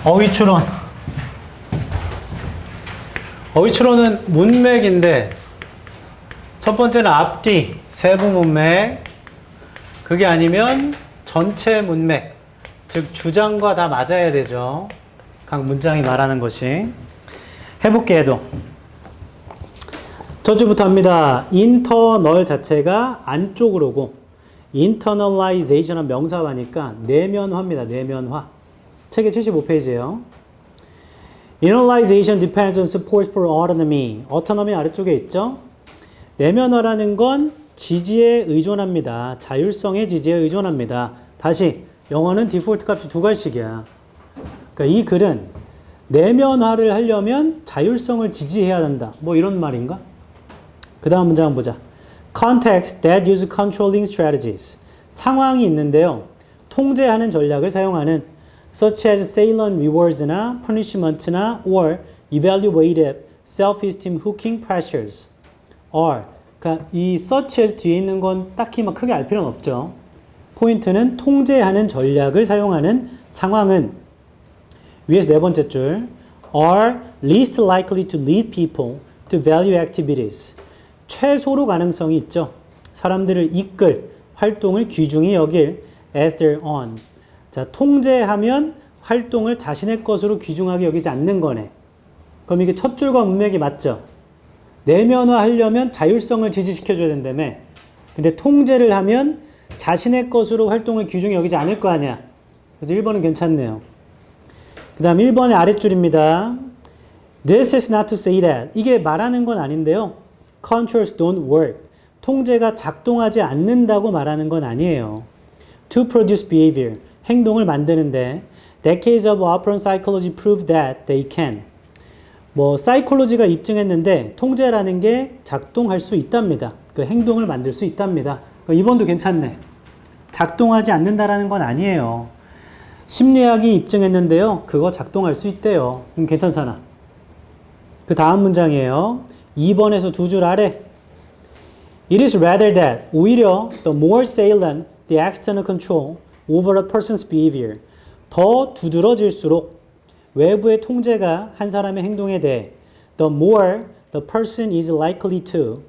어휘추론. 어휘추론은 문맥인데 첫 번째는 앞뒤, 세부 문맥. 그게 아니면 전체 문맥. 즉 주장과 다 맞아야 되죠. 각 문장이 말하는 것이. 해볼게요. 첫 줄부터 합니다. internal 자체가 안쪽으로고 internalization은 명사화니까 내면화입니다. 내면화. 책의 75페이지예요. Internalization depends on support for autonomy. autonomy 아래쪽에 있죠. 내면화라는 건 지지에 의존합니다. 자율성의 지지에 의존합니다. 다시 영어는 디폴트 값이 두 갈씩이야. 그러니까 이 글은 내면화를 하려면 자율성을 지지해야 한다. 뭐 이런 말인가? 그 다음 문장 한번 보자. Context that use controlling strategies. 상황이 있는데요. 통제하는 전략을 사용하는 such as salient rewards나 punishment나 or evaluative self-esteem hooking pressures or 그러니까 이 such as 뒤에 있는 건 딱히 막 크게 알 필요는 없죠. 포인트는 통제하는 전략을 사용하는 상황은 위에서 네 번째 줄 are least likely to lead people to value activities. 최소로 가능성이 있죠. 사람들을 이끌 활동을 귀중히 여길 as their own. 자, 통제하면 활동을 자신의 것으로 귀중하게 여기지 않는 거네. 그럼 이게 첫 줄과 문맥이 맞죠? 내면화 하려면 자율성을 지지시켜줘야 된다며. 근데 통제를 하면 자신의 것으로 활동을 귀중히 여기지 않을 거 아니야. 그래서 1번은 괜찮네요. 그 다음 1번의 아랫줄입니다. This is not to say that. 이게 말하는 건 아닌데요. Controls don't work. 통제가 작동하지 않는다고 말하는 건 아니에요. To produce behavior. 행동을 만드는데 Decades of operant psychology prove that they can. 뭐 사이콜로지가 입증했는데 통제라는 게 작동할 수 있답니다. 그 행동을 만들 수 있답니다. 2번도 괜찮네. 작동하지 않는다라는 건 아니에요. 심리학이 입증했는데요. 그거 작동할 수 있대요. 괜찮잖아. 그 다음 문장이에요. 2번에서 두 줄 아래. It is rather that 오히려 the more salient the external control over a person's behavior 더 두드러질수록 외부의 통제가 한 사람의 행동에 대해 the more the person is likely to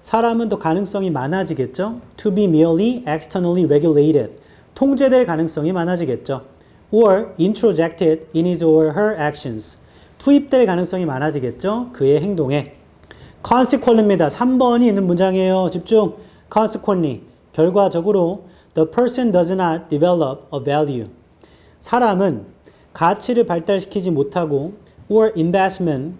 사람은 더 가능성이 많아지겠죠. to be merely externally regulated 통제될 가능성이 많아지겠죠. or introjected in his or her actions 투입될 가능성이 많아지겠죠. 그의 행동에. consequently입니다. 3번이 있는 문장이에요. 집중. consequently 결과적으로 the person does not develop a value 사람은 가치를 발달시키지 못하고 or investment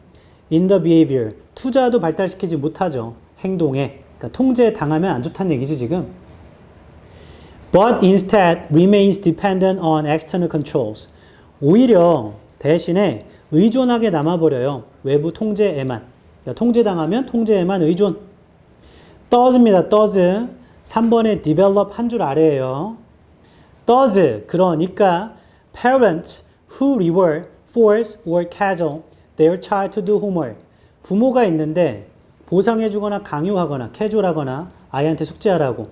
in the behavior 투자도 발달시키지 못하죠. 행동에. 그러니까 통제에 당하면 안 좋다는 얘기지 지금. But instead remains dependent on external controls. 오히려 대신에 의존하게 남아버려요. 외부 통제에만. 그러니까 통제당하면 통제에만 의존. does입니다. does. 3번에 develop 한 줄 아래에요. does. 그러니까 parents who reward, force or cajole their child to do homework. 부모가 있는데 보상해주거나 강요하거나 캐졸하거나 아이한테 숙제하라고.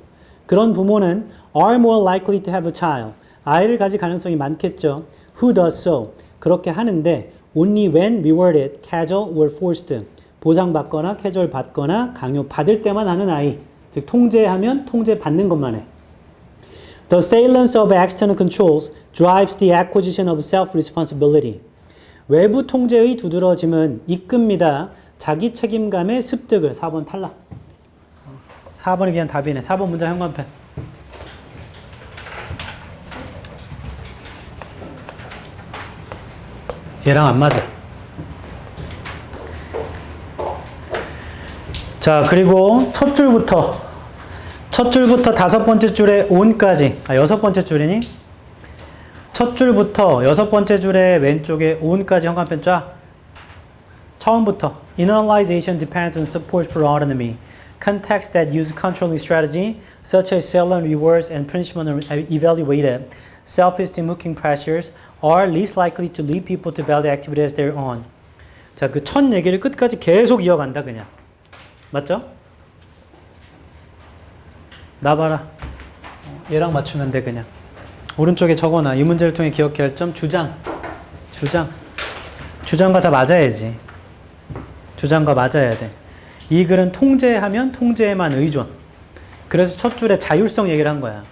그런 부모는 are more likely to have a child. 아이를 가질 가능성이 많겠죠. Who does so. 그렇게 하는데 only when rewarded, cajole or forced. 보상받거나 캐졸 받거나 강요 받을 때만 하는 아이. 즉 통제하면 통제받는 것만 해. The salience of external controls drives the acquisition of self-responsibility. 외부 통제의 두드러짐은 이끕니다. 자기 책임감의 습득을. 4번 탈락. 4번이 그냥 답이네. 4번 문장 현관펜. 얘랑 안 맞아. 자, 그리고 첫 줄부터 다섯 번째 줄에 on까지. 여섯 번째 줄이니? 첫 줄부터 여섯 번째 줄의 왼쪽에 on까지 현관펜 쫙. 처음부터 Internalization depends on support for autonomy. Contexts that use controlling strategy, such as salient rewards and punishment are evaluated. Self-esteem hooking pressures are least likely to lead people to value activity as their own. 자, 그 첫 얘기를 끝까지 계속 이어간다 그냥. 맞죠? 나 봐라. 얘랑 맞추면 돼 그냥. 오른쪽에 적어놔. 이 문제를 통해 기억해야 할 점 주장. 주장과 다 맞아야지. 주장과 맞아야 돼. 이 글은 통제하면 통제에만 의존. 그래서 첫 줄에 자율성 얘기를 한 거야.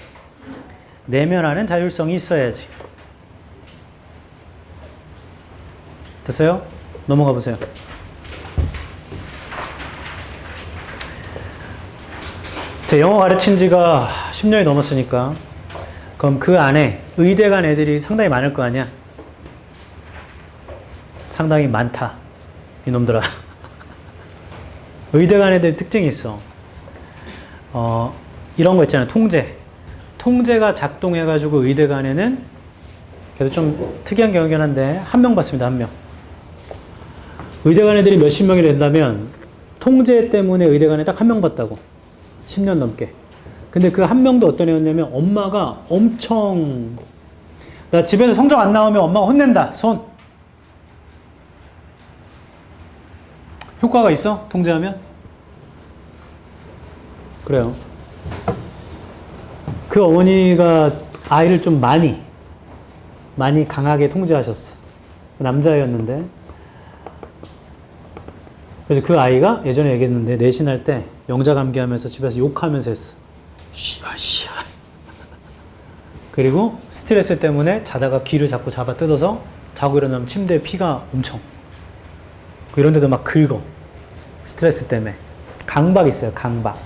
내면화는 자율성이 있어야지. 됐어요? 넘어가 보세요. 제 영어 가르친 지가 10년이 넘었으니까 그럼 그 안에 의대 간 애들이 상당히 많을 거 아니야? 상당히 많다. 이놈들아. 의대 간 애들 특징이 있어. 이런 거 있잖아요. 통제가 작동해가지고 의대 간에는 그래도 좀 특이한 경우긴 한데 한 명 봤습니다. 한 명. 의대 간 애들이 몇십 명이 된다면 통제 때문에 의대 간에 딱 한 명 봤다고. 10년 넘게. 근데 그 한 명도 어떤 애였냐면 엄마가 엄청 나 집에서 성적 안 나오면 엄마가 혼낸다. 손. 효과가 있어? 통제하면? 그래요. 그 어머니가 아이를 좀 많이 강하게 통제하셨어. 남자였는데. 그래서 그 아이가 예전에 얘기했는데 내신할 때 영자 감기하면서 집에서 욕하면서 했어. 씨야. 그리고 스트레스 때문에 자다가 귀를 자꾸 잡아 뜯어서 자고 일어나면 침대에 피가 엄청. 이런 데도 막 긁어. 스트레스 때문에. 강박 있어요. 강박.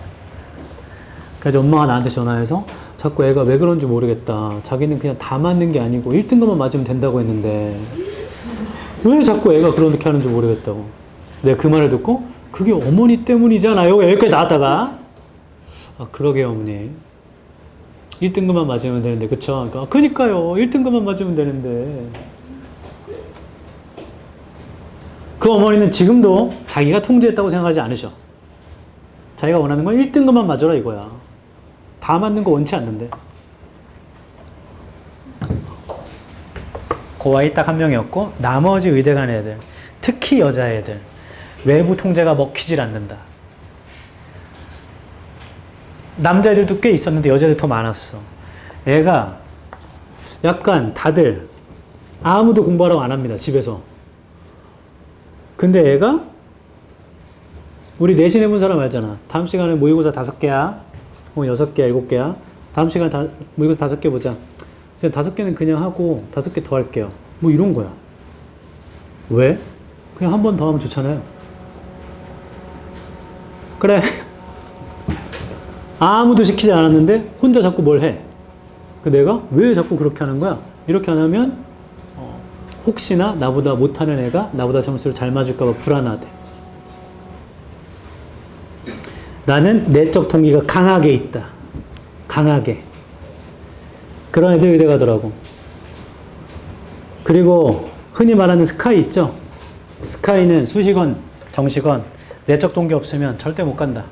그래서 엄마가 나한테 전화해서 자꾸 애가 왜 그런지 모르겠다. 자기는 그냥 다 맞는 게 아니고 1등급만 맞으면 된다고 했는데 왜 자꾸 애가 그렇게 하는지 모르겠다고. 내가 그 말을 듣고 그게 어머니 때문이잖아요. 여기까지 나왔다가 그러게요 어머니. 1등급만 맞으면 되는데 그쵸? 그러니까요. 1등급만 맞으면 되는데. 그 어머니는 지금도 자기가 통제했다고 생각하지 않으셔. 자기가 원하는 건 1등급만 맞아라 이거야. 다 맞는 거 원치 않는데. 그 아이 딱 한 명이었고 나머지 의대 간 애들, 특히 여자애들 외부 통제가 먹히질 않는다. 남자애들도 꽤 있었는데 여자애들 더 많았어. 애가 약간 다들 아무도 공부하라고 안 합니다. 집에서. 근데 애가 우리 내신 해본 사람 알잖아. 다음 시간에 모의고사 5개야. 혹은 6개야, 7개야. 다음 시간에 모의고사 5개 보자. 이제 5개는 그냥 하고 5개 더 할게요. 뭐 이런 거야. 왜? 그냥 한 번 더 하면 좋잖아요. 그래. 아무도 시키지 않았는데 혼자 자꾸 뭘 해. 내가 왜 자꾸 그렇게 하는 거야? 이렇게 안 하면 혹시나 나보다 못하는 애가 나보다 점수를 잘 맞을까 봐 불안하대. 나는 내적 동기가 강하게 있다. 강하게. 그런 애들 의대 가더라고. 그리고 흔히 말하는 스카이 있죠? 스카이는 수식원, 정식원, 내적 동기 없으면 절대 못 간다.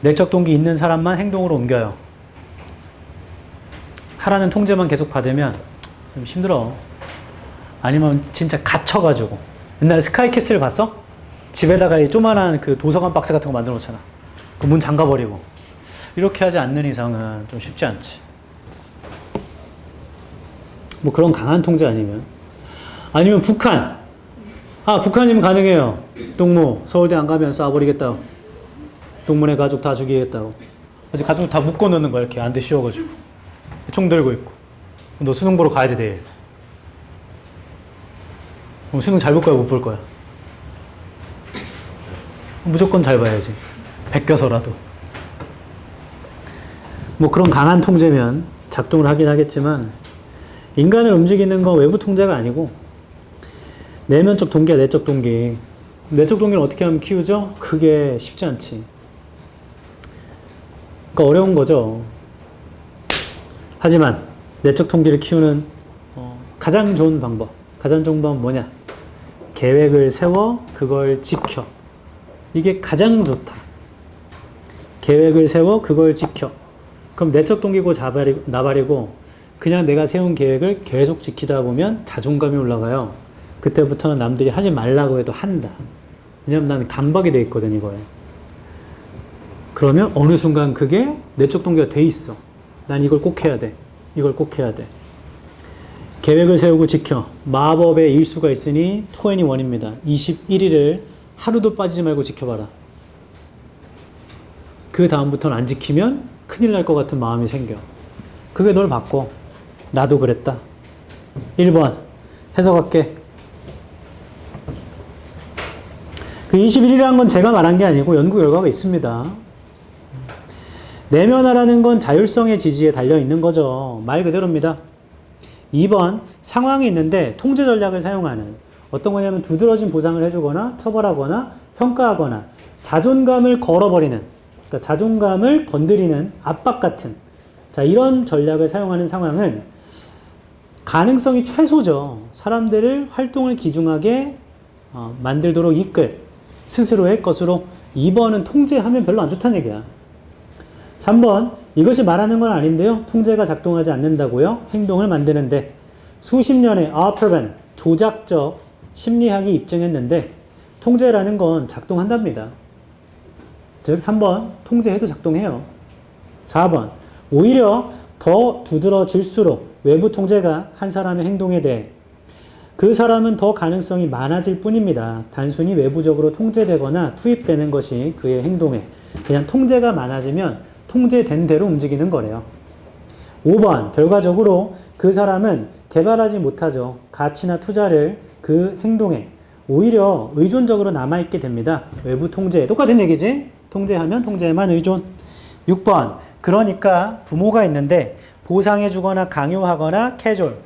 내적 동기 있는 사람만 행동으로 옮겨요. 하라는 통제만 계속 받으면 좀 힘들어. 아니면 진짜 갇혀가지고. 옛날에 스카이 캐슬 봤어? 집에다가 이 조만한 그 도서관 박스 같은 거 만들어 놓잖아. 그 문 잠가버리고. 이렇게 하지 않는 이상은 좀 쉽지 않지. 뭐 그런 강한 통제 아니면. 아니면 북한. 북한이면 가능해요. 동무, 서울대 안 가면 쏴버리겠다고. 동문회 가족 다 죽이겠다고. 아직 가족 다 묶어놓는 거야. 이렇게 안 돼 씌워가지고. 총 들고 있고. 너 수능 보러 가야 돼, 내일. 그럼 수능 잘 볼 거야, 못 볼 거야? 무조건 잘 봐야지. 베껴서라도. 뭐 그런 강한 통제면 작동을 하긴 하겠지만 인간을 움직이는 건 외부 통제가 아니고 내면적 동기야, 내적 동기. 내적 동기를 어떻게 하면 키우죠? 그게 쉽지 않지. 그러니까 어려운 거죠. 하지만 내적 동기를 키우는 가장 좋은 방법. 가장 좋은 방법은 뭐냐? 계획을 세워 그걸 지켜. 이게 가장 좋다. 계획을 세워 그걸 지켜. 그럼 내적 동기고 나발이고 그냥 내가 세운 계획을 계속 지키다 보면 자존감이 올라가요. 그때부터는 남들이 하지 말라고 해도 한다. 왜냐면 나는 강박이 돼 있거든, 이거에. 그러면 어느 순간 그게 내적 동기가 돼 있어. 난 이걸 꼭 해야 돼. 이걸 꼭 해야 돼. 계획을 세우고 지켜. 마법의 일수가 있으니 21입니다. 21일을 하루도 빠지지 말고 지켜봐라. 그 다음부터는 안 지키면 큰일 날 것 같은 마음이 생겨. 그게 널 바꿔. 나도 그랬다. 1번 해석할게. 그 21일이라는 건 제가 말한 게 아니고 연구 결과가 있습니다. 내면화라는 건 자율성의 지지에 달려있는 거죠. 말 그대로입니다. 2번 상황이 있는데 통제 전략을 사용하는 어떤 거냐면 두드러진 보상을 해주거나 처벌하거나 평가하거나 자존감을 걸어버리는, 그러니까 자존감을 건드리는 압박 같은, 자, 이런 전략을 사용하는 상황은 가능성이 최소죠. 사람들을 활동을 기중하게 만들도록 이끌 스스로의 것으로. 2번은 통제하면 별로 안 좋다는 얘기야. 3번 이것이 말하는 건 아닌데요. 통제가 작동하지 않는다고요. 행동을 만드는데 수십 년의 아퍼벤 조작적 심리학이 입증했는데 통제라는 건 작동한답니다. 즉 3번 통제해도 작동해요. 4번 오히려 더 두드러질수록 외부 통제가 한 사람의 행동에 대해 그 사람은 더 가능성이 많아질 뿐입니다. 단순히 외부적으로 통제되거나 투입되는 것이 그의 행동에, 그냥 통제가 많아지면 통제된 대로 움직이는 거래요. 5번 결과적으로 그 사람은 개발하지 못하죠. 가치나 투자를 그 행동에 오히려 의존적으로 남아있게 됩니다. 외부 통제. 똑같은 얘기지? 통제하면 통제에만 의존. 6번 그러니까 부모가 있는데 보상해주거나 강요하거나 캐졸,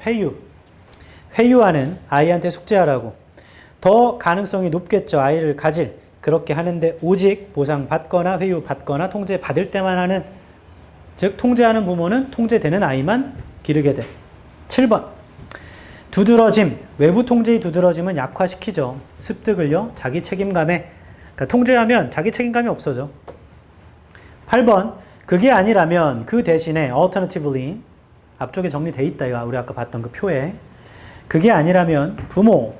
회유하는 아이한테 숙제하라고. 더 가능성이 높겠죠. 아이를 가질. 그렇게 하는데 오직 보상받거나 회유받거나 통제받을 때만 하는, 즉 통제하는 부모는 통제되는 아이만 기르게 돼. 7번 두드러짐, 외부 통제의 두드러짐은 약화시키죠. 습득을요. 자기 책임감에, 그러니까 통제하면 자기 책임감이 없어져. 8번 그게 아니라면 그 대신에 alternatively, 앞쪽에 정리돼 있다. 이거 우리 아까 봤던 그 표에. 그게 아니라면 부모,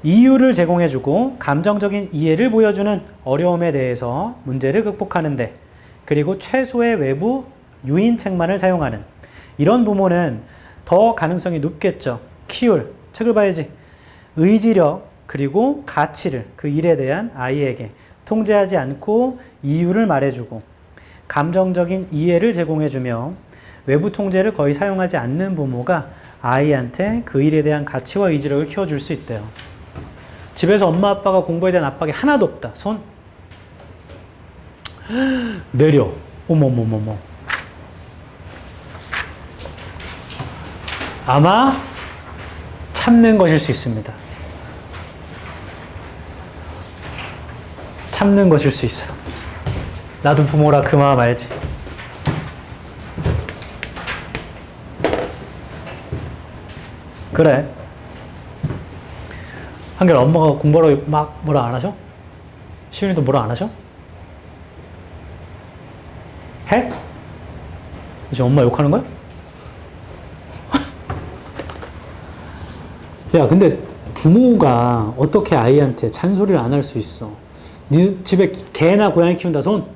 이유를 제공해주고 감정적인 이해를 보여주는 어려움에 대해서 문제를 극복하는데, 그리고 최소의 외부 유인책만을 사용하는 이런 부모는 더 가능성이 높겠죠. 키울, 책을 봐야지. 의지력 그리고 가치를, 그 일에 대한 아이에게 통제하지 않고 이유를 말해주고 감정적인 이해를 제공해주며 외부 통제를 거의 사용하지 않는 부모가 아이한테 그 일에 대한 가치와 의지력을 키워줄 수 있대요. 집에서 엄마 아빠가 공부에 대한 압박이 하나도 없다. 손 내려. 어머머머머. 아마 참는 것일 수 있습니다. 참는 것일 수 있어. 나도 부모라 그 마음 알지. 그래. 한결 엄마가 공부하라고 막 뭐라 안 하셔? 시윤이도 뭐라 안 하셔? 해? 지금 엄마 욕하는 거야? 야, 근데 부모가 어떻게 아이한테 잔소리를 안 할 수 있어? 네 집에 개나 고양이 키운다, 손.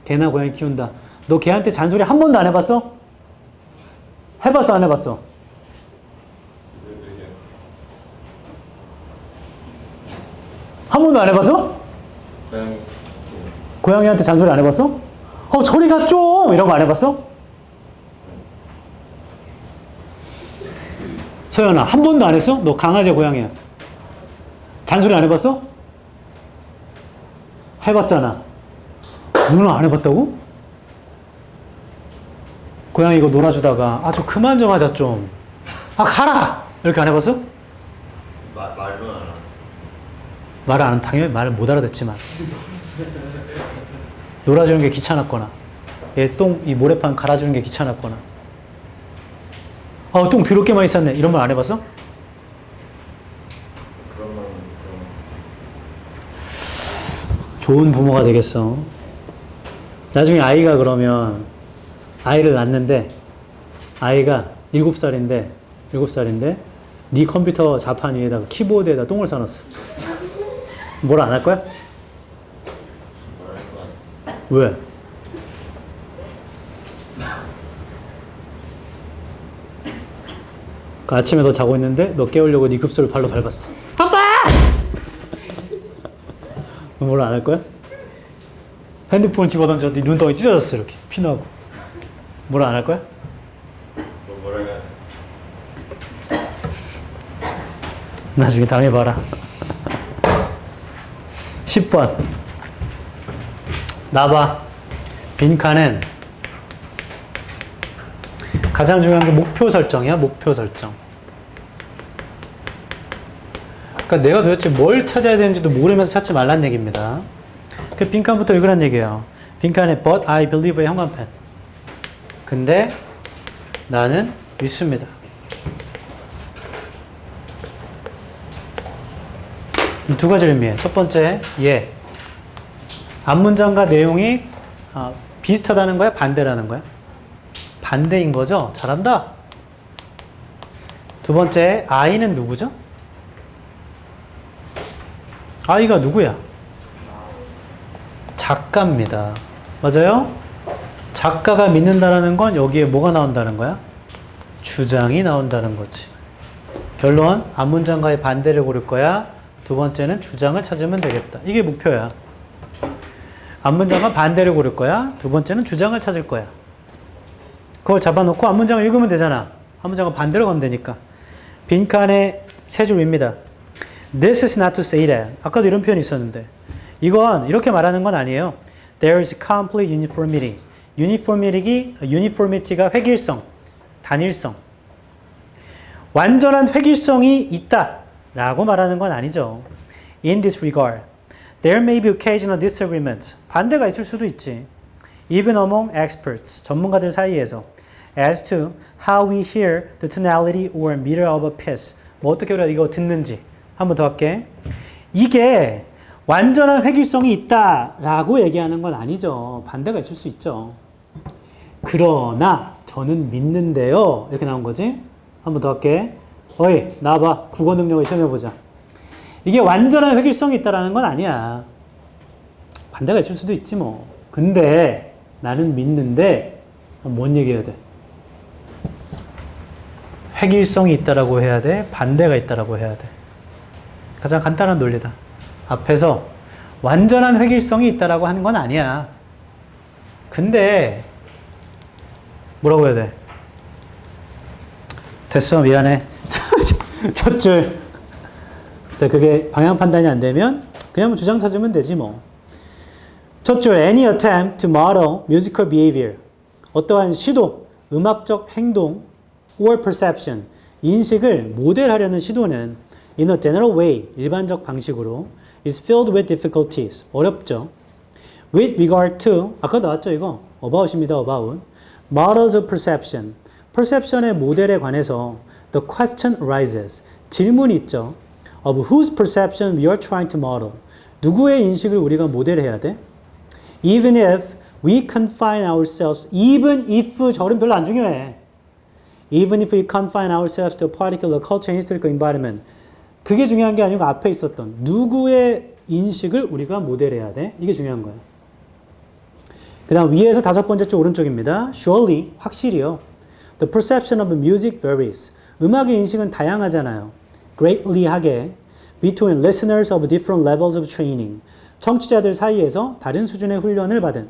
개나 고양이 키운다. 너 걔한테 잔소리 한 번도 안 해봤어? 해봤어, 안 해봤어? 한 번도 안 해봤어? 고양이한테 잔소리 안 해봤어? 저리 가 좀! 이런 거 안 해봤어? 소연아, 한 번도 안 했어? 너 강아지야, 고양이야? 잔소리 안 해봤어? 해봤잖아. 너는 안 해봤다고? 고양이 이거 놀아주다가, 좀 그만 좀 하자, 좀. 가라! 이렇게 안 해봤어? 말도 안 하나. 말을 안, 당연히 말을 못 알아듣지만. 놀아주는 게 귀찮았거나, 얘 똥, 이 모래판 갈아주는 게 귀찮았거나, 똥 더럽게만 있었네. 이런 말 안 해봤어? 좋은 부모가 되겠어. 나중에 아이가 그러면, 아이를 낳는데, 아이가 7살인데, 네 컴퓨터 자판 위에다가 키보드에다 똥을 싸놨어. 뭐라 안 할 거야? 왜? 그 아침에 너 자고 있는데 너 깨우려고 네 급소를 발로 밟았어. 아빠! 뭐라 안 할 거야? 핸드폰을 집어던져 네 눈덩이 찢어졌어 이렇게 피나고. 뭐라 안 할 거야? 뭐라 해야 나중에 당해봐라. 10번. 나봐. 빈칸은 가장 중요한 게 목표 설정이야, 목표 설정. 그러니까 내가 도대체 뭘 찾아야 되는지도 모르면서 찾지 말란 얘기입니다. 그 빈칸부터 읽으란 얘기예요. 빈칸에 But I believe의 형광펜. 근데 나는 믿습니다. 이 두 가지를 의미해. 첫 번째, 예. 앞문장과 내용이 비슷하다는 거야? 반대라는 거야? 반대인 거죠? 잘한다. 두 번째, I는 누구죠? I가 누구야? 작가입니다. 맞아요? 작가가 믿는다라는 건 여기에 뭐가 나온다는 거야? 주장이 나온다는 거지. 결론, 앞문장과의 반대를 고를 거야. 두 번째는 주장을 찾으면 되겠다. 이게 목표야. 앞문장과 반대를 고를 거야. 두 번째는 주장을 찾을 거야. 그걸 잡아놓고 앞문장을 읽으면 되잖아. 앞문장과 반대로 가면 되니까. 빈칸의 세 줄 위입니다. This is not to say that. 아까도 이런 표현이 있었는데 이건 이렇게 말하는 건 아니에요. There is complete uniformity. uniformity가 획일성, 단일성. 완전한 획일성이 있다 라고 말하는 건 아니죠. In this regard, there may be occasional disagreements. 반대가 있을 수도 있지. Even among experts, 전문가들 사이에서. As to how we hear the tonality or meter of a piece. 뭐 어떻게 우리가 이거 듣는지. 한 번 더 할게. 이게 완전한 획일성이 있다라고 얘기하는 건 아니죠. 반대가 있을 수 있죠. 그러나 저는 믿는데요. 이렇게 나온 거지. 한 번 더 할게. 어이, 나와봐. 국어 능력을 시험해보자. 이게 완전한 획일성이 있다라는 건 아니야. 반대가 있을 수도 있지 뭐. 근데 나는 믿는데 뭔 얘기해야 돼? 획일성이 있다라고 해야 돼? 반대가 있다라고 해야 돼? 가장 간단한 논리다. 앞에서 완전한 획일성이 있다라고 하는 건 아니야. 근데 뭐라고 해야 돼? 됐어, 미안해. 첫 줄. 자, 그게 방향 판단이 안 되면 그냥 주장 찾으면 되지 뭐. 첫 줄, any attempt to model musical behavior. 어떠한 시도, 음악적 행동 or perception, 인식을 모델하려는 시도는 in a general way, 일반적 방식으로 is filled with difficulties. 어렵죠. With regard to, 아까 나왔죠 이거? about입니다, about. models of perception. perception의 모델에 관해서 the question arises. 질문이 있죠. of whose perception we are trying to model. 누구의 인식을 우리가 모델해야 돼? Even if we confine ourselves, even if 절은 별로 안 중요해. Even if we confine ourselves to a particular culture and historical environment. 그게 중요한 게 아니고 앞에 있었던 누구의 인식을 우리가 모델해야 돼? 이게 중요한 거예요. 그 다음 위에서 다섯 번째 쪽 오른쪽입니다. Surely, 확실히요. The perception of music varies. 음악의 인식은 다양하잖아요. Greatly 하게. Between listeners of different levels of training. 청취자들 사이에서 다른 수준의 훈련을 받은.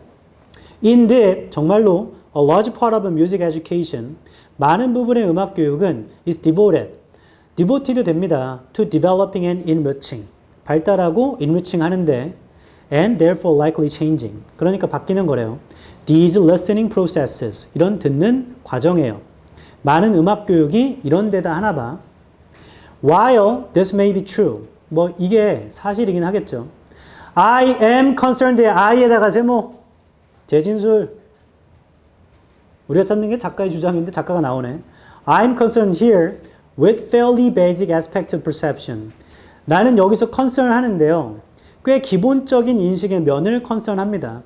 Indeed, 정말로 a large part of music education. 많은 부분의 음악 교육은 is devoted 됩니다. to developing and enriching. 발달하고 enriching 하는데 and therefore likely changing. 그러니까 바뀌는 거래요. These listening processes. 이런 듣는 과정이에요. 많은 음악 교육이 이런 데다 하나 봐. While this may be true. 뭐 이게 사실이긴 하겠죠. I am concerned의 I에다가 제목. 재진술. 우리가 찾는 게 작가의 주장인데 작가가 나오네. I'm concerned here with fairly basic aspects of perception. 나는 여기서 concern 하는데요. 꽤 기본적인 인식의 면을 concern 합니다.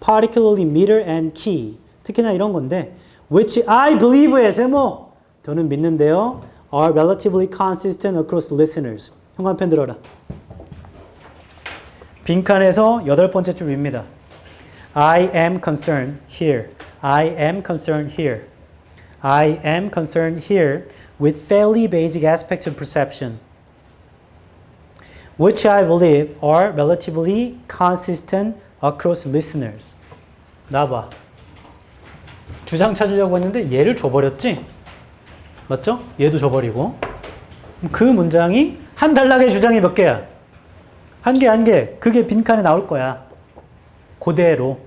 Particularly meter and key. 특히나 이런 건데 which I believe의 제목. 저는 믿는데요. are relatively consistent across listeners. 형광펜 들어라. 빈칸에서 여덟 번째 줄 위입니다. I am concerned here. I am concerned here. I am concerned here with fairly basic aspects of perception, which I believe are relatively consistent across listeners. 나봐. 주장 찾으려고 했는데 얘를 줘버렸지? 맞죠? 얘도 줘버리고. 그 문장이 한 단락의 주장이 몇 개야? 한 개. 그게 빈칸에 나올 거야. 그대로.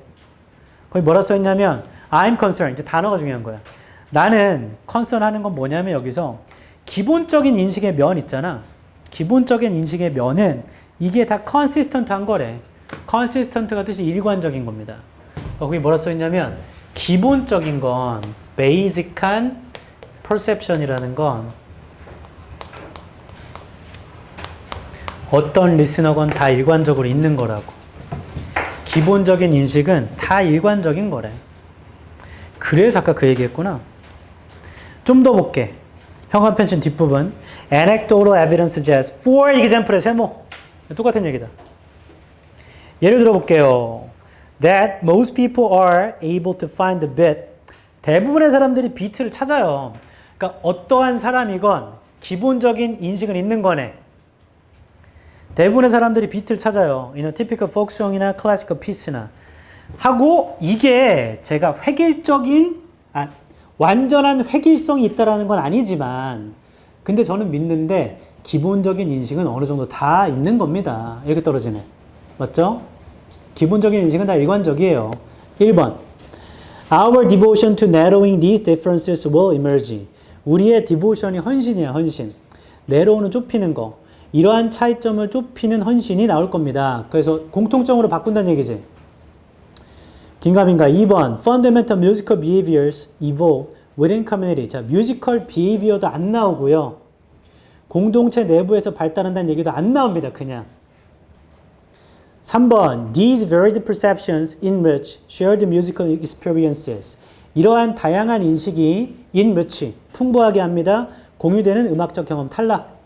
거기 뭐라 써있냐면 I'm concerned. 이제 단어가 중요한 거야. 나는 concern 하는 건 뭐냐면 여기서 기본적인 인식의 면 있잖아. 기본적인 인식의 면은 이게 다 consistent 한 거래. consistent가 뜻이 일관적인 겁니다. 거기 뭐라 써있냐면 기본적인 건 basic한 perception이라는 건 어떤 리스너건 다 일관적으로 있는 거라고. 기본적인 인식은 다 일관적인 거래. 그래서 아까 그 얘기했구나. 좀 더 볼게. 형광 펜션 뒷부분. Anecdotal evidence suggests for example의 세모. 똑같은 얘기다. 예를 들어 볼게요. That most people are able to find the bit. 대부분의 사람들이 비트를 찾아요. 그러니까 어떠한 사람이건 기본적인 인식은 있는 거네. 대부분의 사람들이 비트를 찾아요. 이런 typical folk song이나 classical piece나. 하고 이게 제가 완전한 획일성이 있다라는 건 아니지만 근데 저는 믿는데 기본적인 인식은 어느 정도 다 있는 겁니다. 이렇게 떨어지네. 맞죠? 기본적인 인식은 다 일관적이에요. 1번. Our devotion to narrowing these differences will emerge. 우리의 디보션이 헌신이야, 헌신. 내려오는 좁히는 거. 이러한 차이점을 좁히는 헌신이 나올 겁니다. 그래서 공통점으로 바꾼다는 얘기지. 긴가민가. 2번. Fundamental musical behaviors evolve within community. 자, 뮤지컬 비헤이비어도 안 나오고요. 공동체 내부에서 발달한다는 얘기도 안 나옵니다. 그냥. 3번. These varied perceptions enrich shared musical experiences. 이러한 다양한 인식이 enrich, 풍부하게 합니다. 공유되는 음악적 경험 탈락.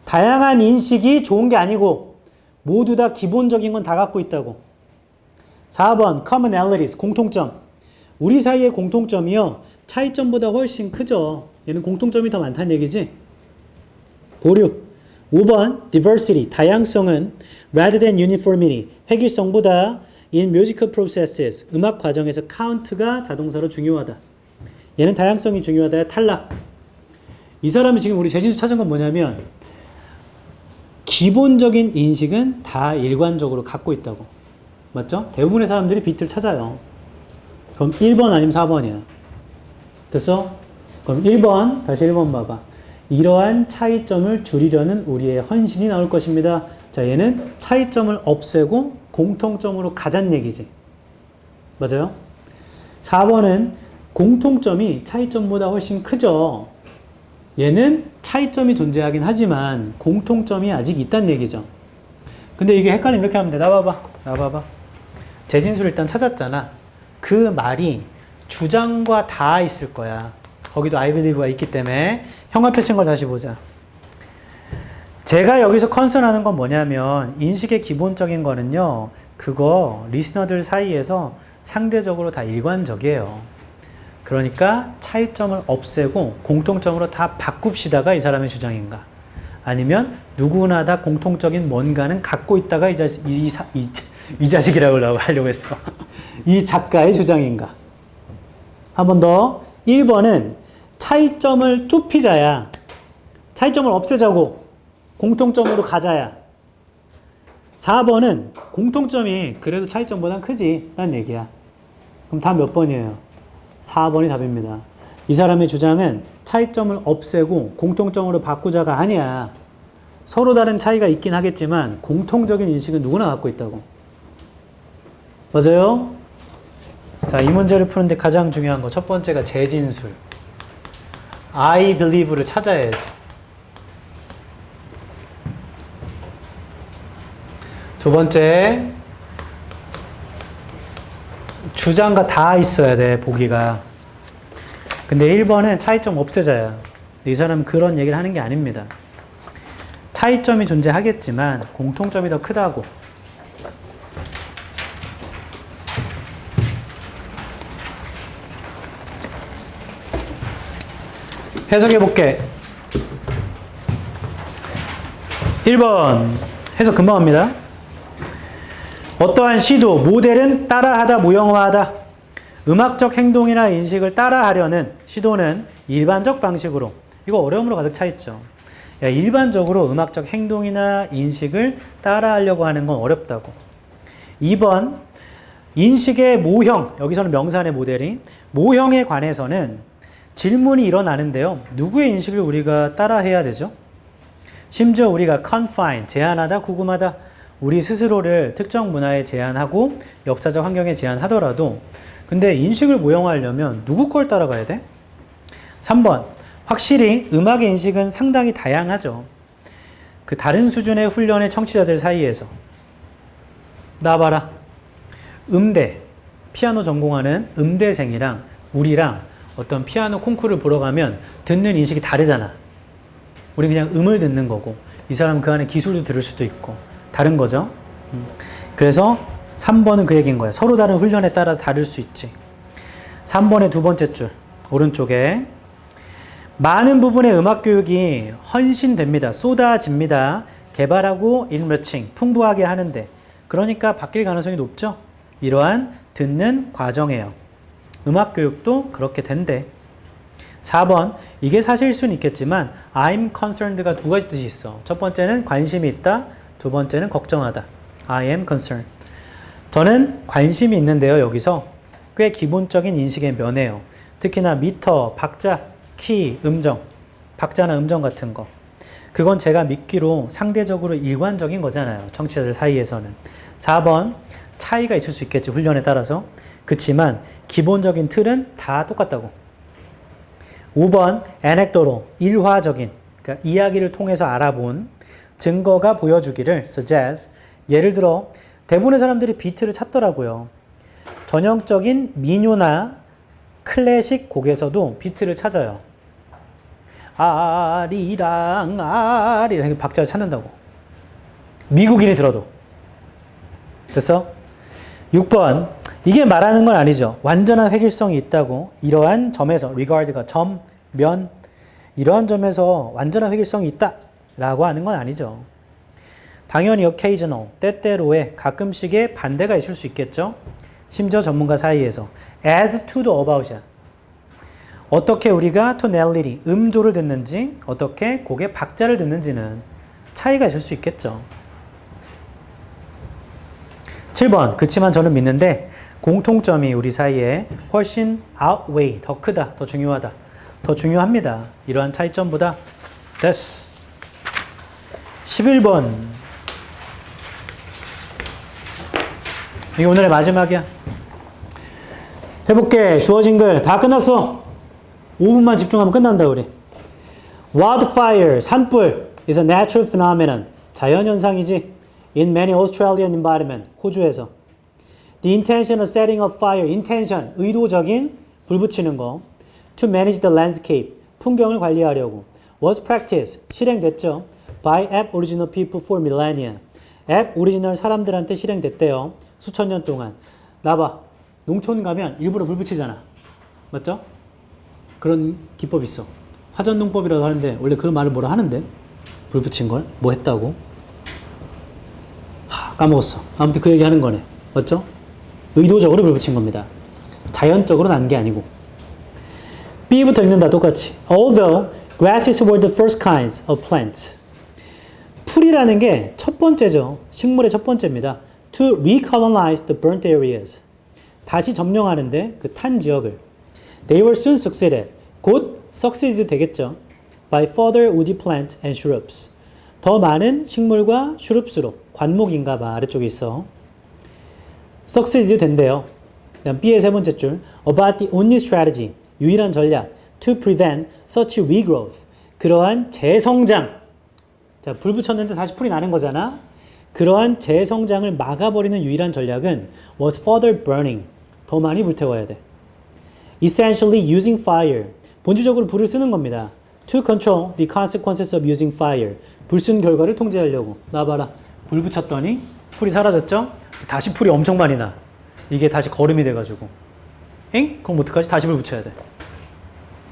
다양한 인식이 좋은 게 아니고 모두 다 기본적인 건 다 갖고 있다고. 4번. Commonalities, 공통점. 우리 사이의 공통점이요. 차이점보다 훨씬 크죠. 얘는 공통점이 더 많다는 얘기지. 보류. 5번. Diversity, 다양성은 rather than uniformity, 획일성보다 in musical processes, 음악 과정에서 count가 자동사로 중요하다. 얘는 다양성이 중요하다에 탈락. 이 사람이 지금 우리 재진수 찾은 건 뭐냐면 기본적인 인식은 다 일관적으로 갖고 있다고. 맞죠? 대부분의 사람들이 비트를 찾아요. 그럼 1번 아니면 4번이야. 됐어? 그럼 1번, 다시 1번 봐봐. 이러한 차이점을 줄이려는 우리의 헌신이 나올 것입니다. 자, 얘는 차이점을 없애고 공통점으로 가자는 얘기지. 맞아요? 4번은 공통점이 차이점보다 훨씬 크죠. 얘는 차이점이 존재하긴 하지만 공통점이 아직 있다는 얘기죠. 근데 이게 헷갈리면 이렇게 하면 돼. 나봐봐. 재진수를 일단 찾았잖아. 그 말이 주장과 다 있을 거야. 거기도 I believe가 있기 때문에 형광펜 친 걸 다시 보자. 제가 여기서 컨선하는 건 뭐냐면 인식의 기본적인 거는요. 그거 리스너들 사이에서 상대적으로 다 일관적이에요. 그러니까 차이점을 없애고 공통점으로 다 바꿉시다가 이 사람의 주장인가? 아니면 누구나 다 공통적인 뭔가는 갖고 있다가 이 자식이라고 하려고 했어. 이 작가의 주장인가? 한 번 더. 1번은 차이점을 좁히자야. 차이점을 없애자고 공통점으로 가자야. 4번은 공통점이 그래도 차이점보단 크지 라는 얘기야. 그럼 답 몇 번이에요? 4번이 답입니다. 이 사람의 주장은 차이점을 없애고 공통점으로 바꾸자가 아니야. 서로 다른 차이가 있긴 하겠지만 공통적인 인식은 누구나 갖고 있다고. 맞아요? 자, 이 문제를 푸는데 가장 중요한 거 첫 번째가 재진술. I believe를 찾아야지. 두 번째, 주장과 다 있어야 돼, 보기가. 근데 1번은 차이점 없애자야. 이 사람은 그런 얘기를 하는 게 아닙니다. 차이점이 존재하겠지만 공통점이 더 크다고. 해석해 볼게. 1번 해석 금방 합니다. 어떠한 시도, 모델은 따라하다, 모형화하다. 음악적 행동이나 인식을 따라하려는 시도는 일반적 방식으로, 이거 어려움으로 가득 차 있죠. 야, 일반적으로 음악적 행동이나 인식을 따라하려고 하는 건 어렵다고. 2번 인식의 모형, 여기서는 명사의 모델이, 모형에 관해서는 질문이 일어나는데요. 누구의 인식을 우리가 따라해야 되죠? 심지어 우리가 confine, 제한하다, 구금하다, 우리 스스로를 특정 문화에 제한하고 역사적 환경에 제한하더라도 근데 인식을 모형화하려면 누구 걸 따라가야 돼? 3번 확실히 음악의 인식은 상당히 다양하죠. 그 다른 수준의 훈련의 청취자들 사이에서 나 봐라. 음대, 피아노 전공하는 음대생이랑 우리랑 어떤 피아노 콩쿠르를 보러 가면 듣는 인식이 다르잖아. 우리 그냥 음을 듣는 거고 이 사람은 그 안에 기술도 들을 수도 있고 다른 거죠. 그래서 3번은 그 얘기인 거야. 서로 다른 훈련에 따라서 다를 수 있지. 3번의 두 번째 줄 오른쪽에 많은 부분의 음악 교육이 헌신됩니다. 쏟아집니다. 개발하고 enriching, 풍부하게 하는데 그러니까 바뀔 가능성이 높죠. 이러한 듣는 과정이에요. 음악 교육도 그렇게 된대. 4번 이게 사실일 수는 있겠지만 I'm concerned가 두 가지 뜻이 있어. 첫 번째는 관심이 있다. 두 번째는 걱정하다. I am concerned. 저는 관심이 있는데요. 여기서 꽤 기본적인 인식의 면에요. 특히나 미터, 박자, 키, 음정, 박자나 음정 같은 거. 그건 제가 믿기로 상대적으로 일관적인 거잖아요. 청취자들 사이에서는. 4번 차이가 있을 수 있겠지. 훈련에 따라서. 그치만 기본적인 틀은 다 똑같다고. 5번 anecdotal, 일화적인, 그러니까 이야기를 통해서 알아본 증거가 보여주기를 suggest. 예를 들어 대부분의 사람들이 비트를 찾더라고요. 전형적인 민요나 클래식 곡에서도 비트를 찾아요. 아리랑 아리랑 박자를 찾는다고. 미국인이 들어도. 됐어? 6번 이게 말하는 건 아니죠. 완전한 획일성이 있다고. 이러한 점에서 regard가 점, 면 이러한 점에서 완전한 획일성이 있다 라고 하는 건 아니죠. 당연히 occasional, 때때로의 가끔씩의 반대가 있을 수 있겠죠. 심지어 전문가 사이에서 as to the about이야. 어떻게 우리가 tonality, 음조를 듣는지 어떻게 곡의 박자를 듣는지는 차이가 있을 수 있겠죠. 7번 그치만 저는 믿는데 공통점이 우리 사이에 훨씬 outweigh, 더 크다, 더 중요하다, 더 중요합니다. 이러한 차이점보다 됐어. 11번 이게 오늘의 마지막이야. 해볼게. 주어진 글 다 끝났어. 5분만 집중하면 끝난다 우리. Wildfire, 산불 is a natural phenomenon. 자연현상이지. In many Australian environment, 호주에서. The intention of setting a fire, intention, 의도적인 불 붙이는 거. To manage the landscape, 풍경을 관리하려고. Was practiced, 실행됐죠. By Aboriginal people for millennia. Aboriginal 사람들한테 실행됐대요. 수천 년 동안. 나봐. 농촌 가면 일부러 불 붙이잖아. 맞죠? 그런 기법 있어. 화전농법이라고 하는데 원래 그 말을 뭐라 하는데? 불 붙인 걸? 뭐 했다고? 까먹었어. 아무튼 그 얘기 하는 거네. 맞죠? 의도적으로 불 붙인 겁니다. 자연적으로 난 게 아니고. B부터 읽는다 똑같이. Although grasses were the first kinds of plants. 풀이라는 게 첫 번째죠. 식물의 첫 번째입니다. To recolonize the burnt areas. 다시 점령하는데 그 탄 지역을. They were soon succeeded. 곧 succeed 되겠죠. By further woody plants and shrubs. 더 많은 식물과 슈룹스로. 관목인가 봐. 아래쪽에 있어. succeed 된대요. 그다음 B의 세 번째 줄. About the only strategy. 유일한 전략. To prevent such regrowth. 그러한 재성장. 자, 불 붙였는데 다시 풀이 나는 거잖아. 그러한 재성장을 막아버리는 유일한 전략은 was further burning. 더 많이 불태워야 돼. Essentially using fire. 본질적으로 불을 쓰는 겁니다. To control the consequences of using fire. 불 쓴 결과를 통제하려고. 나봐라. 불 붙였더니 풀이 사라졌죠? 다시 풀이 엄청 많이 나. 이게 다시 거름이 돼가지고. 엥? 그럼 어떡하지? 다시 불 붙여야 돼.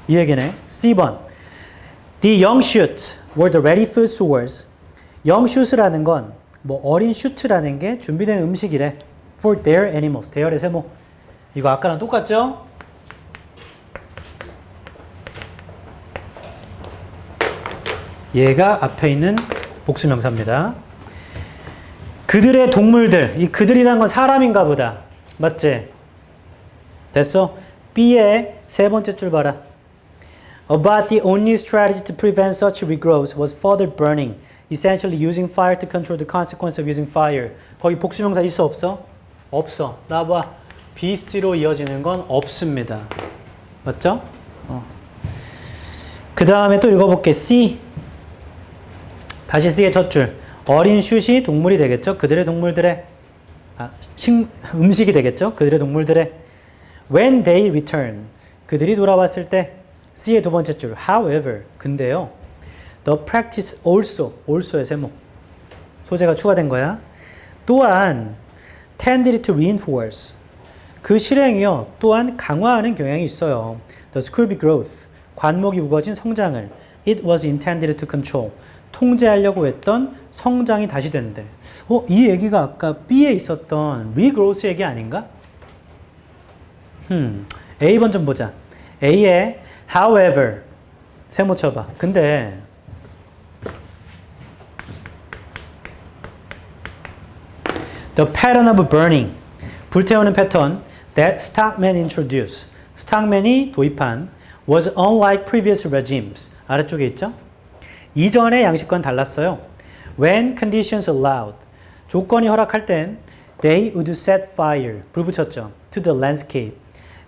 이 얘기네. C번. The young shoots were the ready food source. young shoot라는 건 뭐 어린 슈트라는 게 준비된 음식이래. for their animals. 대열의 세모. 이거 아까랑 똑같죠? 얘가 앞에 있는 복수명사입니다. 그들의 동물들. 이 그들이란 건 사람인가 보다. 맞지? 됐어? B의 세 번째 줄 봐라. About the only strategy to prevent such regrowth was further burning, essentially using fire to control the consequence of using fire. 거기 복수명사 있어 없어? 없어. 나봐. B, C로 이어지는 건 없습니다. 맞죠? 그 다음에 또 읽어볼게. C. 다시 C의 첫 줄. 어린 슛이 동물이 되겠죠? 그들의 동물들의 음식이 되겠죠? 그들의 동물들의 when they return. 그들이 돌아왔을 때 C의 두 번째 줄. however. 근데요. The practice also의 세모. 소재가 추가된 거야. 또한 tended to reinforce. 그 실행이요. 또한 강화하는 경향이 있어요. The scurvy growth. 관목이 우거진 성장을. It was intended to control. 통제하려고 했던 성장이 다시 된대. 이 얘기가 아까 B에 있었던 regrowth 얘기 아닌가? A번 좀 보자. A에 however 세모 쳐봐. 근데 the pattern of burning 불태우는 패턴 that Stockman introduced 스탁맨이 도입한 was unlike previous regimes 아래쪽에 있죠? 이전의 양식과는 달랐어요. When conditions allowed 조건이 허락할 땐 they would set fire 불 붙였죠. To the landscape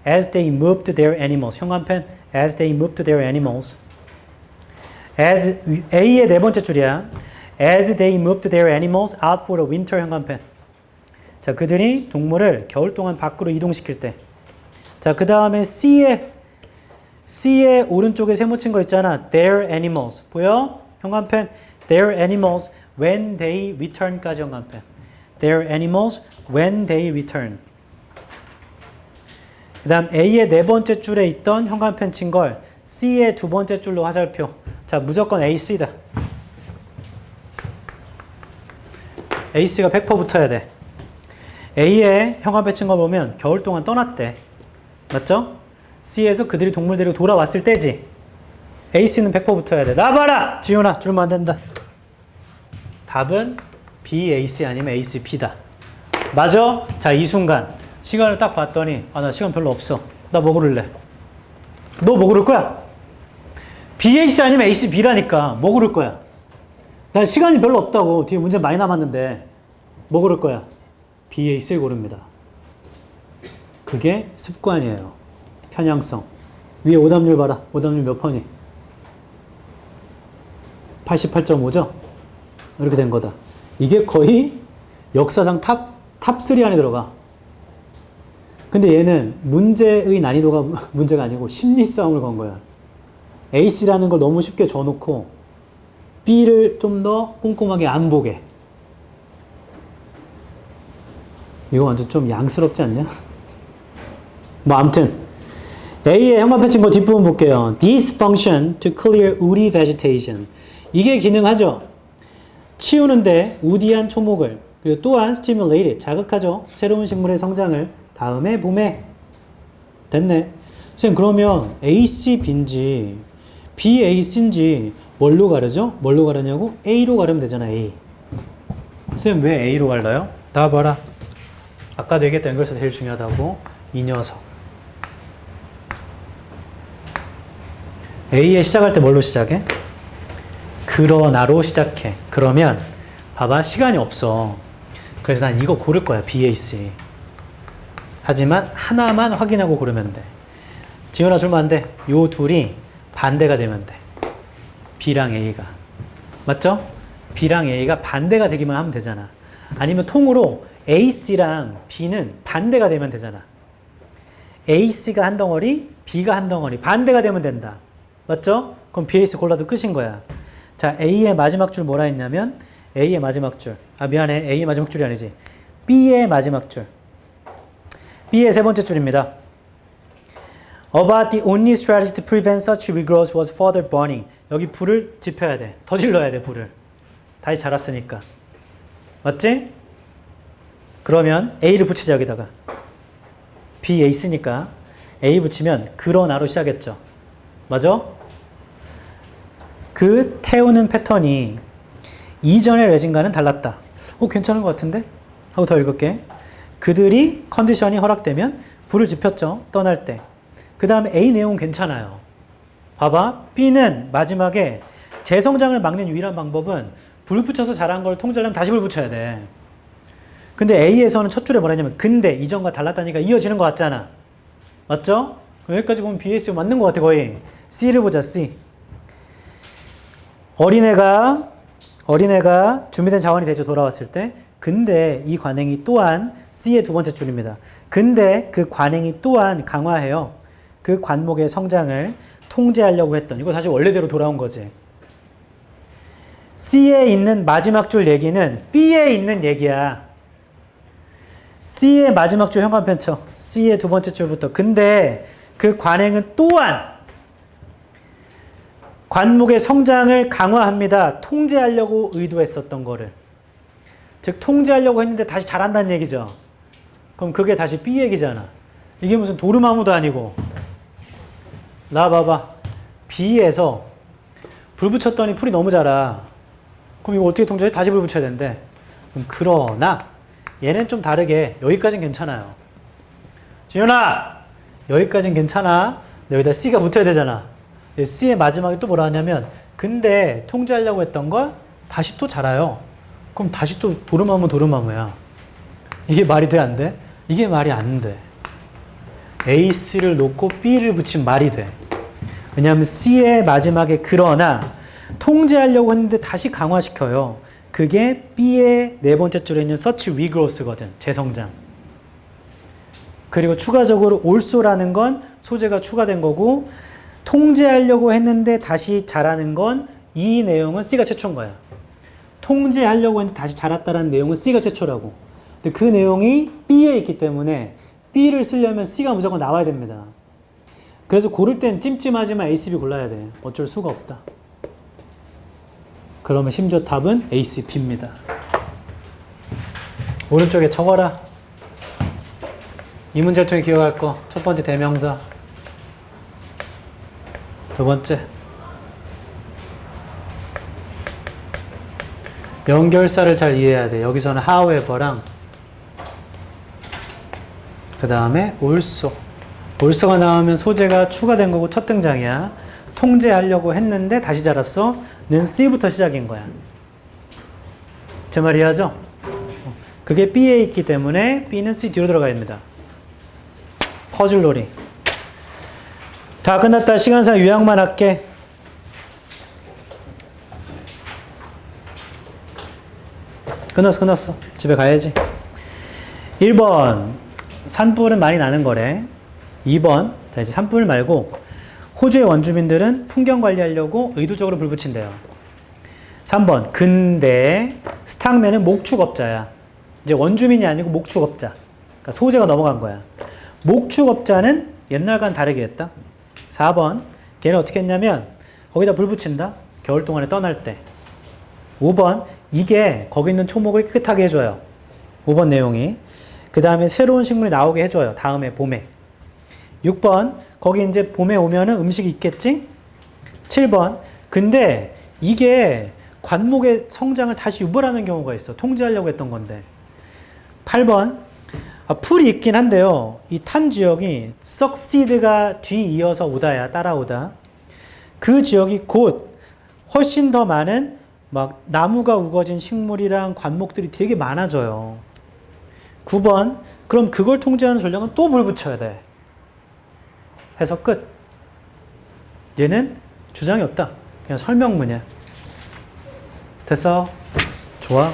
as they moved their animals 현관펜 as they moved their animals as A의 네 번째 줄이야. As they moved their animals out for the winter 현관펜 자 그들이 동물을 겨울 동안 밖으로 이동시킬 때 자 그 다음에 C의 오른쪽에 세모 친 거 있잖아. Their animals. 보여? 현관펜. Their animals when they return까지 현관펜. Their animals when they return. 그 다음 A의 네 번째 줄에 있던 현관펜 친 걸 C의 두 번째 줄로 화살표. 자 무조건 AC다. AC가 100% 붙어야 돼. A의 현관펜 친 거 보면 겨울 동안 떠났대. 맞죠? C에서 그들이 동물 데리고 돌아왔을 때지. AC는 100% 붙어야 돼. 나봐라! 지훈아, 줄면 안 된다. 답은 B, AC 아니면 AC, B다. 맞아? 자, 이 순간. 시간을 딱 봤더니, 나 시간 별로 없어. 나 뭐 고를래? 너 뭐 고를 거야? B, AC 아니면 AC, B라니까. 뭐 고를 거야? 난 시간이 별로 없다고. 뒤에 문제 많이 남았는데. 뭐 고를 거야? B, AC를 고릅니다. 그게 습관이에요. 편향성. 위에 오답률 봐라. 오답률 몇 퍼니? 88.5죠? 이렇게 된 거다. 이게 거의 역사상 탑3 안에 들어가. 근데 얘는 문제의 난이도가 문제가 아니고 심리 싸움을 건 거야. A씨라는 걸 너무 쉽게 줘놓고 B를 좀 더 꼼꼼하게 안 보게. 이거 완전 좀 양스럽지 않냐? 뭐 아무튼 A의 현관펜 친 거 뒷부분 볼게요. This function to clear woody vegetation. 이게 기능하죠. 치우는데 우디한 초목을 그리고 또한 stimulate 자극하죠. 새로운 식물의 성장을 다음에 봄에 됐네. 선생님 그러면 AC, B인지 B, A, C인지 뭘로 가르죠? 뭘로 가르냐고? A로 가르면 되잖아. A. 선생님 왜 A로 갈라요? 나 봐라. 아까도 얘기했던 연결사 제일 중요하다고. 이 녀석. A에 시작할 때 뭘로 시작해? 그러나로 시작해. 그러면 봐봐 시간이 없어. 그래서 난 이거 고를 거야. B, A, C. 하지만 하나만 확인하고 고르면 돼. 지훈아 줄면 안 돼. 요 둘이 반대가 되면 돼. B랑 A가. 맞죠? B랑 A가 반대가 되기만 하면 되잖아. 아니면 통으로 AC랑 B는 반대가 되면 되잖아. AC가 한 덩어리, B가 한 덩어리. 반대가 되면 된다. 맞죠? 그럼 BAC 골라도 끝인 거야. 자, A의 마지막 줄 뭐라 했냐면 A의 마지막 줄. 미안해. A의 마지막 줄이 아니지. B의 마지막 줄. B의 세 번째 줄입니다. About the only strategy to prevent such regrowth was further burning. 여기 불을 지펴야 돼. 더 질러야 돼, 불을. 다시 자랐으니까. 맞지? 그러면 A를 붙이자 여기다가. B, A 있으니까 A 붙이면 그러나로 시작했죠. 맞아? 그 태우는 패턴이 이전의 레진과는 달랐다. 괜찮은 것 같은데? 하고 더 읽을게. 그들이 컨디션이 허락되면 불을 지폈죠. 떠날 때. 그 다음에 A 내용은 괜찮아요. 봐봐. B는 마지막에 재성장을 막는 유일한 방법은 불 붙여서 자란 걸 통제하려면 다시 불 붙여야 돼. 근데 A에서는 첫 줄에 뭐라 했냐면 근데 이전과 달랐다니까 이어지는 것 같잖아. 맞죠? 여기까지 보면 BS가 맞는 것 같아 거의. C를 보자. C. 어린애가 준비된 자원이 되죠. 돌아왔을 때. 근데 이 관행이 또한 C의 두 번째 줄입니다. 근데 그 관행이 또한 강화해요. 그 관목의 성장을 통제하려고 했던. 이거 다시 원래대로 돌아온 거지. C에 있는 마지막 줄 얘기는 B에 있는 얘기야. C의 마지막 줄 현관편 쳐. C의 두 번째 줄부터. 근데 그 관행은 또한 관목의 성장을 강화합니다. 통제하려고 의도했었던 거를. 즉 통제하려고 했는데 다시 자란다는 얘기죠. 그럼 그게 다시 B 얘기잖아. 이게 무슨 도루마무도 아니고. 나 봐봐. B에서 불 붙였더니 풀이 너무 자라. 그럼 이거 어떻게 통제해? 다시 불 붙여야 된대. 그러나 얘는 좀 다르게 여기까지는 괜찮아요. 지윤아! 여기까지는 괜찮아. 근데 여기다 C가 붙어야 되잖아. C의 마지막에 또 뭐라 하냐면 근데 통제하려고 했던 걸 다시 또 자라요. 그럼 다시 또 도루마무야. 이게 말이 돼? 안 돼? 이게 말이 안 돼. A, C를 놓고 B를 붙이면 말이 돼. 왜냐하면 C의 마지막에 그러나 통제하려고 했는데 다시 강화시켜요. 그게 B의 네 번째 줄에 있는 such regrowth거든. 재성장. 그리고 추가적으로 also라는 건 소재가 추가된 거고 통제하려고 했는데 다시 자라는 건 이 내용은 C가 최초인 거야. 통제하려고 했는데 다시 자랐다는 내용은 C가 최초라고. 근데 그 내용이 B에 있기 때문에 B를 쓰려면 C가 무조건 나와야 됩니다. 그래서 고를 땐 찜찜하지만 A, C, B 골라야 돼. 어쩔 수가 없다. 그러면 심지어 답은 A, C, B입니다. 오른쪽에 적어라. 이 문제를 통해 기억할 거. 첫 번째 대명사. 두 번째. 연결사를 잘 이해해야 돼. 여기서는 however랑 그 다음에 also. also가 나오면 소재가 추가된 거고 첫 등장이야. 통제하려고 했는데 다시 자랐어. 는 C부터 시작인 거야. 제 말 이해하죠? 그게 B에 있기 때문에 B는 C 뒤로 들어가야 됩니다. 퍼즐놀이. 다 끝났다. 시간상 요약만 할게. 끝났어. 집에 가야지. 1번. 산불은 많이 나는 거래. 2번. 자, 이제 산불 말고 호주의 원주민들은 풍경 관리하려고 의도적으로 불 붙인대요. 3번. 근데 스탁맨은 목축업자야. 이제 원주민이 아니고 목축업자. 그러니까 소재가 넘어간 거야. 목축업자는 옛날과는 다르게 했다. 4번. 걔는 어떻게 했냐면 거기다 불 붙인다. 겨울 동안에 떠날 때. 5번. 이게 거기 있는 초목을 깨끗하게 해줘요. 5번 내용이. 그 다음에 새로운 식물이 나오게 해줘요. 다음에 봄에. 6번. 거기 이제 봄에 오면은 음식이 있겠지? 7번. 근데 이게 관목의 성장을 다시 유발하는 경우가 있어. 통제하려고 했던 건데. 8번. 풀이 있긴 한데요. 이 탄 지역이 succeed가 뒤이어서 오다야. 따라오다. 그 지역이 곧 훨씬 더 많은 막 나무가 우거진 식물이랑 관목들이 되게 많아져요. 9번. 그럼 그걸 통제하는 전략은 또 불 붙여야 돼. 해서 끝. 얘는 주장이 없다. 그냥 설명문이야. 됐어? 좋아.